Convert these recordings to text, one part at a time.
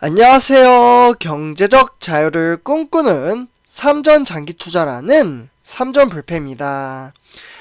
안녕하세요. 경제적 자유를 꿈꾸는 삼전장기투자라는 삼전불패입니다.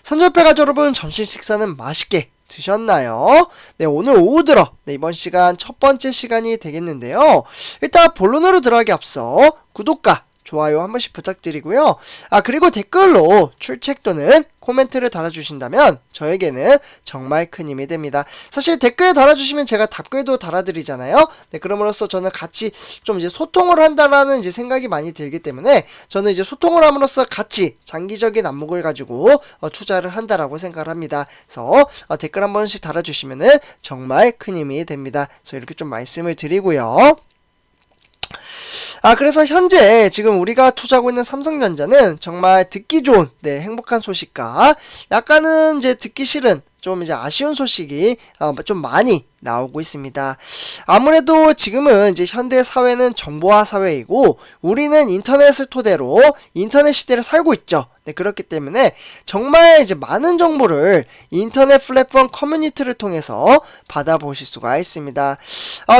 삼전불패 가족 여러분, 점심 식사는 맛있게 드셨나요? 네, 오늘 오후 들어 이번 시간 첫 번째 시간이 되겠는데요. 일단 본론으로 들어가기 앞서 구독과 좋아요 한 번씩 부탁드리고요. 그리고 댓글로 출첵 또는 코멘트를 달아주신다면 저에게는 정말 큰 힘이 됩니다. 사실 댓글 달아주시면 제가 답글도 달아드리잖아요. 네, 그럼으로써 저는 같이 좀 이제 소통을 한다라는 이제 생각이 많이 들기 때문에 저는 이제 소통을 함으로써 같이 장기적인 안목을 가지고 투자를 한다라고 생각을 합니다. 그래서 댓글 한 번씩 달아주시면은 정말 큰 힘이 됩니다. 그래서 이렇게 좀 말씀을 드리고요. 그래서 현재 지금 우리가 투자하고 있는 삼성전자는 정말 듣기 좋은, 행복한 소식과 약간은 이제 듣기 싫은, 좀 이제 아쉬운 소식이 좀 많이 나오고 있습니다. 아무래도 지금은 이제 현대 사회는 정보화 사회이고 우리는 인터넷을 토대로 인터넷 시대를 살고 있죠. 그렇기 때문에 정말 이제 많은 정보를 인터넷 플랫폼 커뮤니티를 통해서 받아보실 수가 있습니다.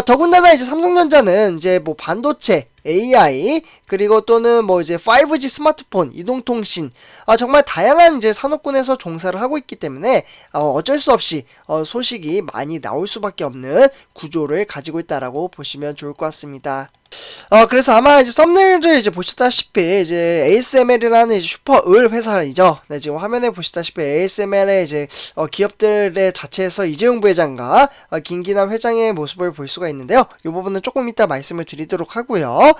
더군다나 이제 삼성전자는 이제 뭐 반도체, AI, 그리고 또는 뭐 이제 5G 스마트폰, 이동통신, 정말 다양한 이제 산업군에서 종사를 하고 있기 때문에 어쩔 수 없이 소식이 많이 나올 수밖에 없는 구조를 가지고 있다라고 보시면 좋을 것 같습니다. 그래서 아마 이제 썸네일을 이제 보시다시피 이제 ASML이라는 이제 슈퍼을 회사이죠. 지금 화면에 보시다시피 ASML의 이제 기업들의 자체에서 이재용 부회장과 김기남 회장의 모습을 볼 수가 있는데요. 이 부분은 조금 이따 말씀을 드리도록 하고요.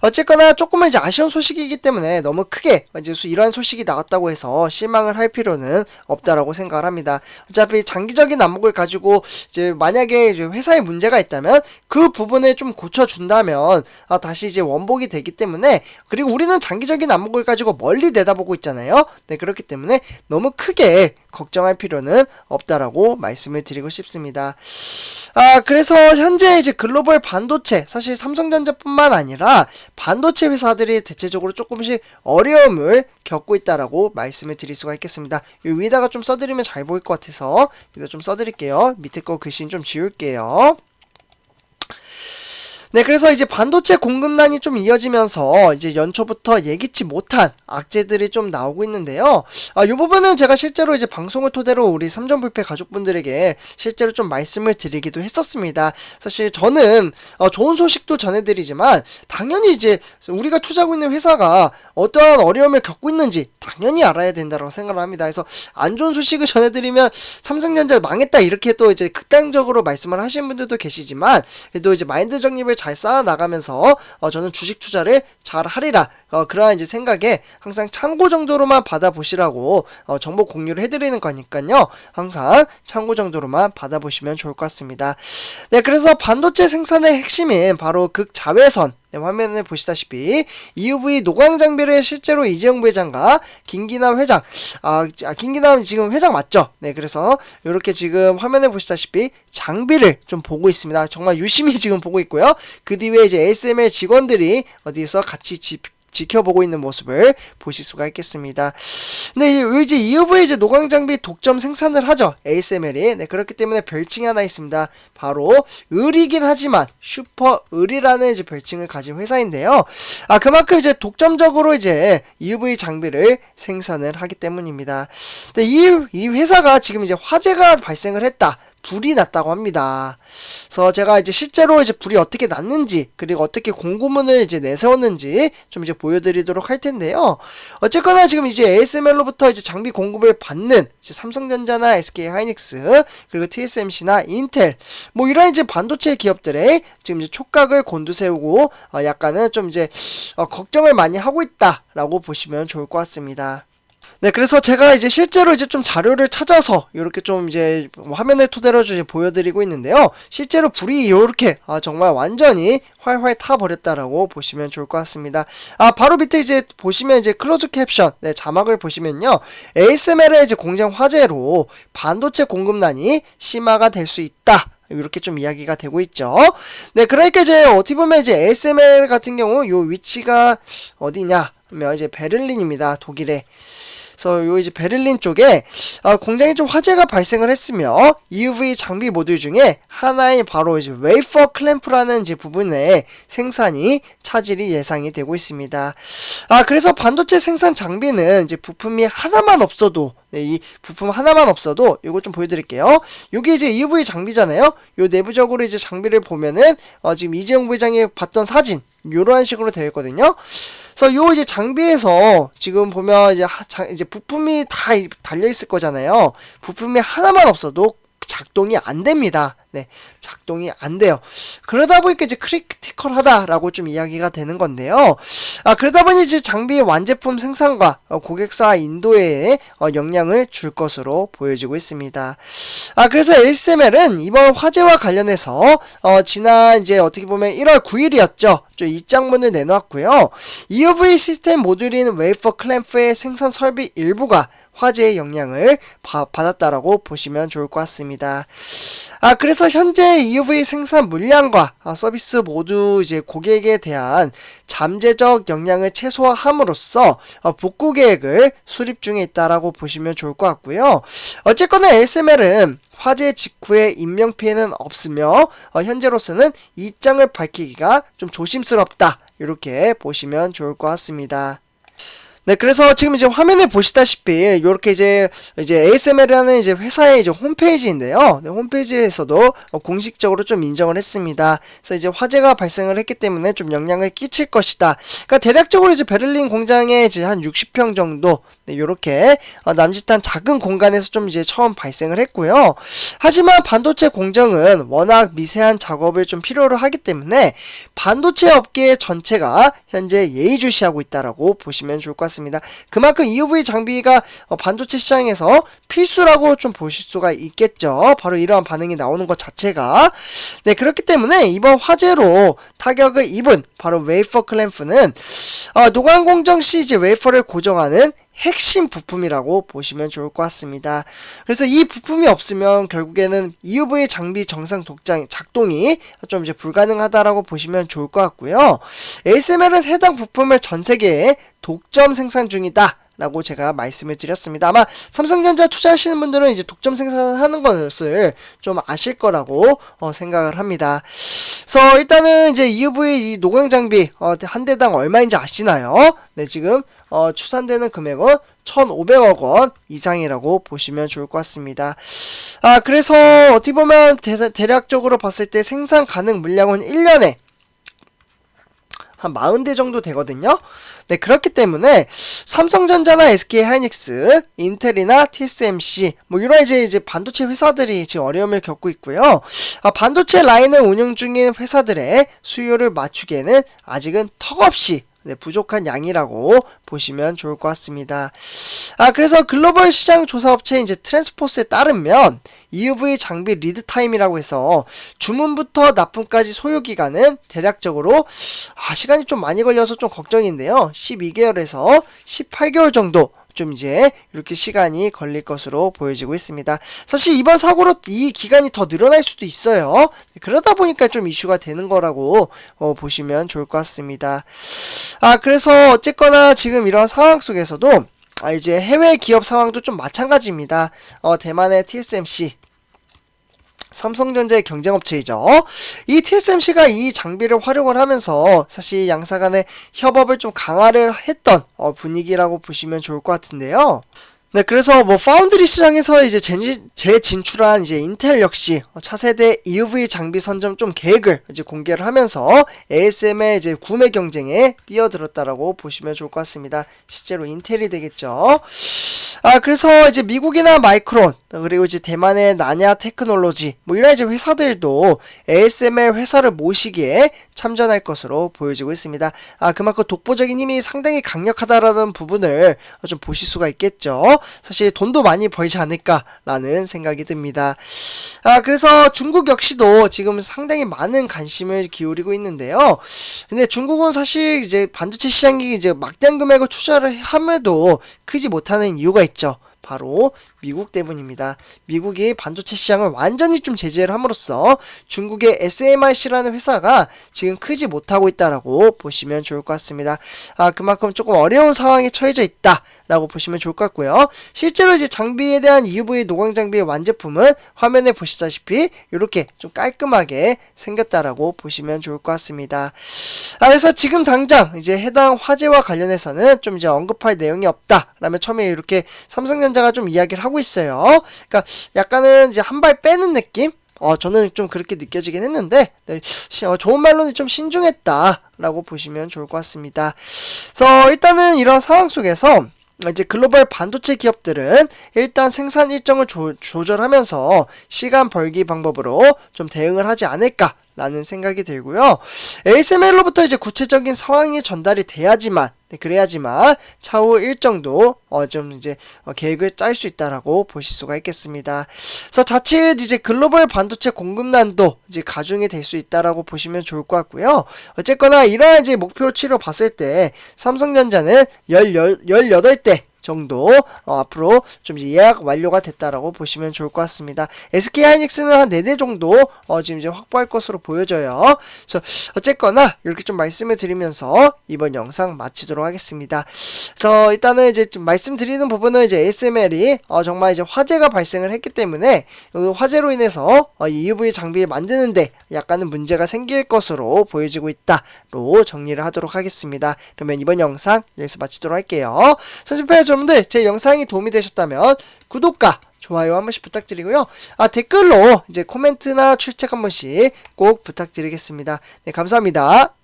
어쨌거나 조금은 이제 아쉬운 소식이기 때문에 너무 크게 이제 이러한 소식이 나왔다고 해서 실망을 할 필요는 없다라고 생각을 합니다. 어차피 장기적인 안목을 가지고 이제 만약에 이제 회사에 문제가 있다면 그 부분을 좀 고쳐준다면 다시 이제 원복이 되기 때문에, 그리고 우리는 장기적인 안목을 가지고 멀리 내다보고 있잖아요. 그렇기 때문에 너무 크게 걱정할 필요는 없다라고 말씀을 드리고 싶습니다. 그래서 현재 이제 글로벌 반도체, 사실 삼성전자뿐만 아니라 반도체 회사들이 대체적으로 조금씩 어려움을 겪고 있다라고 말씀을 드릴 수가 있겠습니다. 이 위에다가 좀 써드리면 잘 보일 것 같아서 여기다 좀 써드릴게요. 밑에 거 글씨는 좀 지울게요. 그래서 이제 반도체 공급난이 좀 이어지면서 이제 연초부터 예기치 못한 악재들이 좀 나오고 있는데요. 이 부분은 제가 실제로 이제 방송을 토대로 우리 삼전불패 가족분들에게 실제로 좀 말씀을 드리기도 했었습니다. 사실 저는 좋은 소식도 전해드리지만 당연히 이제 우리가 투자하고 있는 회사가 어떠한 어려움을 겪고 있는지 당연히 알아야 된다고 생각을 합니다. 그래서 안 좋은 소식을 전해드리면 삼성전자 망했다 이렇게 또 이제 극단적으로 말씀을 하시는 분들도 계시지만, 그래도 이제 마인드 정립을 잘 쌓아나가면서 저는 주식 투자를 잘 하리라, 그러한 이제 생각에 항상 참고 정도로만 받아보시라고 정보 공유를 해드리는 거니까요. 항상 참고 정도로만 받아보시면 좋을 것 같습니다. 그래서 반도체 생산의 핵심인 바로 극자외선, 화면을 보시다시피 EUV 노광 장비를 실제로 이재용 부회장과 김기남 회장, 김기남 지금 회장 맞죠? 그래서 이렇게 지금 화면에 보시다시피 장비를 좀 보고 있습니다. 정말 유심히 지금 보고 있고요. 그 뒤에 이제 ASML 직원들이 어디서 같이 지켜보고 있는 모습을 보실 수가 있겠습니다. 이제 EUV 이제 노광 장비 독점 생산을 하죠. ASML이. 그렇기 때문에 별칭이 하나 있습니다. 바로 을이긴 하지만 슈퍼 을이라는 이제 별칭을 가진 회사인데요. 그만큼 이제 독점적으로 이제 EUV 장비를 생산을 하기 때문입니다. 이 회사가 지금 이제 화재가 발생을 했다. 불이 났다고 합니다. 그래서 제가 이제 실제로 이제 불이 어떻게 났는지, 그리고 어떻게 공구문을 이제 내세웠는지 좀 이제 보여드리도록 할 텐데요. 어쨌거나 지금 이제 ASML로부터 이제 장비 공급을 받는 이제 삼성전자나 SK 하이닉스, 그리고 TSMC나 인텔, 뭐 이런 이제 반도체 기업들의 지금 이제 촉각을 곤두세우고 약간은 좀 이제 걱정을 많이 하고 있다라고 보시면 좋을 것 같습니다. 그래서 제가 이제 실제로 이제 좀 자료를 찾아서 이렇게 좀 이제 화면을 토대로 이제 보여드리고 있는데요. 실제로 불이 이렇게 정말 완전히 활활 타버렸다라고 보시면 좋을 것 같습니다. 바로 밑에 이제 보시면 이제 클로즈 캡션, 자막을 보시면요. ASML의 이제 공장 화재로 반도체 공급난이 심화가 될 수 있다. 이렇게 좀 이야기가 되고 있죠. 그러니까 이제 어떻게 보면 이제 ASML 같은 경우 요 위치가 어디냐 하면 이제 베를린입니다. 독일에. 그래서 요 이제 베를린 쪽에 공장이 좀 화재가 발생을 했으며 EUV 장비 모듈 중에 하나인 바로 이제 웨이퍼 클램프라는 이제 부분의 생산이 차질이 예상이 되고 있습니다. 그래서 반도체 생산 장비는 이제 부품이 하나만 없어도 이 부품 하나만 없어도 이거 좀 보여드릴게요. 요게 이제 EUV 장비잖아요. 요 내부적으로 이제 장비를 보면은 지금 이재용 부회장이 봤던 사진 요런 식으로 되어 있거든요. 그래서 요 이제 장비에서 지금 보면 이제 부품이 다 달려 있을 거잖아요. 부품이 하나만 없어도 작동이 안 됩니다. 네, 작동이 안 돼요. 그러다 보니까 이제 크리티컬하다라고 좀 이야기가 되는 건데요. 그러다 보니 이제 장비의 완제품 생산과 고객사 인도에 영향을 줄 것으로 보여지고 있습니다. 그래서 ASML은 이번 화재와 관련해서 지난 이제 어떻게 보면 1월 9일이었죠. 좀 입장문을 내놓았고요. EUV 시스템 모듈인 웨이퍼 클램프의 생산 설비 일부가 화재의 영향을 받았다라고 보시면 좋을 것 같습니다. 그래서 현재 EUV 생산 물량과 서비스 모두 이제 고객에 대한 잠재적 영향을 최소화함으로써 복구 계획을 수립 중에 있다라고 보시면 좋을 것 같고요. 어쨌거나 ASML은 화재 직후에 인명피해는 없으며 현재로서는 입장을 밝히기가 좀 조심스럽다. 이렇게 보시면 좋을 것 같습니다. 네, 그래서 지금 이제 화면에 보시다시피 이렇게 이제 ASML이라는 이제 회사의 이제 홈페이지인데요. 네, 홈페이지에서도 공식적으로 좀 인정을 했습니다. 그래서 이제 화재가 발생을 했기 때문에 좀 영향을 끼칠 것이다. 그러니까 대략적으로 이제 베를린 공장에 이제 한 60평 정도 요렇게 남짓한 작은 공간에서 좀 이제 처음 발생을 했고요. 하지만 반도체 공정은 워낙 미세한 작업을 좀 필요로 하기 때문에 반도체 업계 전체가 현재 예의주시하고 있다라고 보시면 좋을 것 같습니다. 그만큼 EUV 장비가 반도체 시장에서 필수라고 좀 보실 수가 있겠죠. 바로 이러한 반응이 나오는 것 자체가. 네, 그렇기 때문에 이번 화재로 타격을 입은 바로 웨이퍼 클램프는 노광 공정 시 이제 웨이퍼를 고정하는 핵심 부품이라고 보시면 좋을 것 같습니다. 그래서 이 부품이 없으면 결국에는 EUV 장비 정상 작동이 좀 이제 불가능하다라고 보시면 좋을 것 같고요. ASML은 해당 부품을 전 세계에 독점 생산 중이다. 라고 제가 말씀을 드렸습니다. 아마 삼성전자 투자하시는 분들은 이제 독점 생산하는 것을 좀 아실 거라고 생각을 합니다. 그래서 일단은 이제 EUV 이 노광 장비 한 대당 얼마인지 아시나요? 네, 지금 추산되는 금액은 1,500억 원 이상이라고 보시면 좋을 것 같습니다. 그래서 어떻게 보면 대략적으로 봤을 때 생산 가능 물량은 1년에 한 40대 정도 되거든요. 네, 그렇기 때문에 삼성전자나 SK하이닉스, 인텔이나 TSMC 뭐 이런 이제 반도체 회사들이 지금 어려움을 겪고 있고요. 반도체 라인을 운영 중인 회사들의 수요를 맞추기에는 아직은 턱없이 부족한 양이라고 보시면 좋을 것 같습니다. 그래서 글로벌 시장 조사 업체 이제 트랜스포스에 따르면 EUV 장비 리드 타임이라고 해서 주문부터 납품까지 소요 기간은 대략적으로 시간이 좀 많이 걸려서 좀 걱정인데요. 12개월에서 18개월 정도 좀 이제 이렇게 시간이 걸릴 것으로 보여지고 있습니다. 사실 이번 사고로 이 기간이 더 늘어날 수도 있어요. 그러다 보니까 좀 이슈가 되는 거라고 보시면 좋을 것 같습니다. 그래서 어쨌거나 지금 이런 상황 속에서도 이제 해외 기업 상황도 좀 마찬가지입니다. 대만의 TSMC, 삼성전자의 경쟁업체이죠. 이 TSMC가 이 장비를 활용을 하면서 사실 양사 간의 협업을 좀 강화를 했던 분위기라고 보시면 좋을 것 같은데요. 네, 그래서 뭐 파운드리 시장에서 이제 재진출한 이제 인텔 역시 차세대 EUV 장비 선점 좀 계획을 이제 공개를 하면서 ASM의 이제 구매 경쟁에 뛰어들었다라고 보시면 좋을 것 같습니다. 실제로 인텔이 되겠죠. 그래서 이제 미국이나 마이크론, 그리고 이제 대만의 나냐 테크놀로지, 뭐 이런 이제 회사들도 ASML 회사를 모시기에 참전할 것으로 보여지고 있습니다. 그만큼 독보적인 힘이 상당히 강력하다라는 부분을 좀 보실 수가 있겠죠. 사실 돈도 많이 벌지 않을까라는 생각이 듭니다. 그래서 중국 역시도 지금 상당히 많은 관심을 기울이고 있는데요. 근데 중국은 사실 이제 반도체 시장이 이제 막대한 금액을 투자를 함에도 크지 못하는 이유가 있죠. 바로 미국 때문입니다. 미국이 반도체 시장을 완전히 좀 제재를 함으로써 중국의 SMIC라는 회사가 지금 크지 못하고 있다라고 보시면 좋을 것 같습니다. 그만큼 조금 어려운 상황에 처해져 있다라고 보시면 좋을 것 같고요. 실제로 이제 장비에 대한 EUV 노광 장비의 완제품은 화면에 보시다시피 이렇게 좀 깔끔하게 생겼다라고 보시면 좋을 것 같습니다. 그래서 지금 당장 이제 해당 화재와 관련해서는 좀 이제 언급할 내용이 없다라면 처음에 이렇게 삼성전자가 좀 이야기를 하고 있어요. 그러니까 약간은 이제 한 발 빼는 느낌? 저는 좀 그렇게 느껴지긴 했는데, 네, 좋은 말로는 좀 신중했다라고 보시면 좋을 것 같습니다. 그래서 일단은 이런 상황 속에서 이제 글로벌 반도체 기업들은 일단 생산 일정을 조절하면서 시간 벌기 방법으로 좀 대응을 하지 않을까 라는 생각이 들고요. ASML로부터 이제 구체적인 상황이 전달이 돼야지만, 그래야지만 차후 일정도 좀 이제 계획을 짤 수 있다라고 보실 수가 있겠습니다. 그래서 자칫 이제 글로벌 반도체 공급난도 이제 가중이 될 수 있다라고 보시면 좋을 것 같고요. 어쨌거나 이러한 이제 목표치로 봤을 때 삼성전자는 18대 정도 앞으로 좀 예약 완료가 됐다라고 보시면 좋을 것 같습니다. SK하이닉스는 한 4대 정도 지금 이제 확보할 것으로 보여져요. 그래서 어쨌거나 이렇게 좀 말씀을 드리면서 이번 영상 마치도록 하겠습니다. 그래서 일단은 이제 좀 말씀드리는 부분은 이제 ASML이 정말 이제 화재가 발생을 했기 때문에 그 화재로 인해서 EUV 장비 만드는데 약간은 문제가 생길 것으로 보여지고 있다로 정리를 하도록 하겠습니다. 그러면 이번 영상 여기서 마치도록 할게요. 여러분들 제 영상이 도움이 되셨다면 구독과 좋아요 한 번씩 부탁드리고요. 댓글로 이제 코멘트나 출첵 한 번씩 꼭 부탁드리겠습니다. 네, 감사합니다.